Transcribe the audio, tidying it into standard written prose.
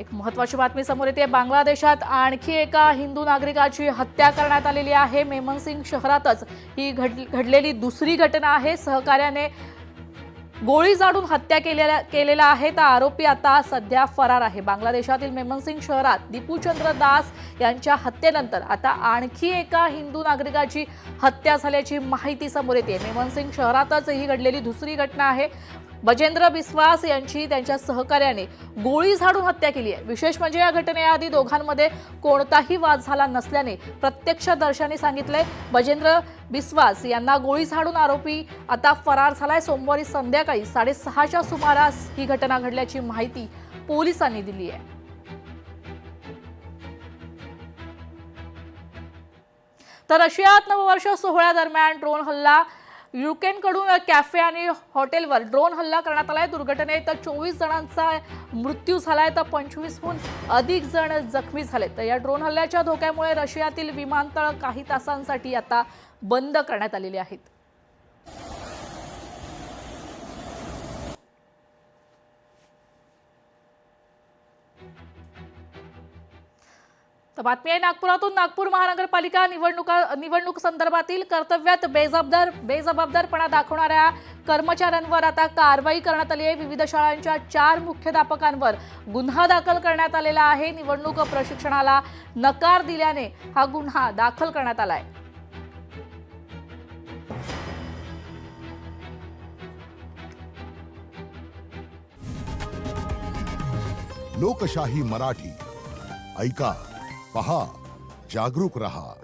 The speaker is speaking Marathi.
एक महत्त्वाची बातमी समोर येते। बांगलादेशात आणखी एका हिंदू नागरिकाची हत्या करण्यात आलेली आहे। मेमनसिंग शहरातच ही घडलेली दुसरी घटना आहे। सहकार्याने गोळी झाडून हत्या केलेला आहे। तर आरोपी आता सध्या फरार आहे। बांगलादेशातील मेमनसिंग शहरात दीपूचंद्र दास यांच्या हत्येनंतर आता आणखी एका हिंदू नागरिकाची हत्या झाल्याची माहिती समोर येते। मेमनसिंग शहरातच ही घडलेली दुसरी घटना आहे। बजेंद्र बिस्वास यांची त्यांच्या सहकार्याने गोळी झाडून हत्या केली आहे। विशेष म्हणजे या घटनेआधी दोघांमध्ये कोणताही वाद झाला नसल्याने प्रत्यक्षदर्शींनी सांगितले। बजेंद्र बिस्वास यांना गोळी झाडून आरोपी आता फरार झालाय। सोमवारी संध्याकाळी 6:30च्या सुमारास ही घटना घडल्याची माहिती पोलिसांनी दिली आहे। तर रशियात नववर्ष सोहळ्यादरम्यान ड्रोन हल्ला। युक्रेनकडून कॅफे आणि हॉटेलवर ड्रोन हल्ला करण्यात आलाय। दुर्घटनेत 24 जणांचा मृत्यू झालाय तर 25हून अधिक जण जखमी झाले। तर या ड्रोन हल्ल्याच्या धोक्यामुळे रशियातील विमानतळ काही तासांसाठी आता बंद करण्यात आलेली आहेत। तर बातमी आहे नागपुरातून। नागपूर महानगरपालिका निवडणूक संदर्भातील कर्तव्यात बेजबाबदारपणा दाखवणाऱ्या कर्मचाऱ्यांवर आता कारवाई करण्यात आली आहे। विविध शाळांच्या 4 मुख्याध्यापकांवर गुन्हा दाखल करण्यात आलेला आहे। निवडणूक प्रशिक्षणाला नकार दिल्याने हा गुन्हा दाखल करण्यात आलाय। लोकशाही मराठी ऐका, पहा, जागरूक रहा।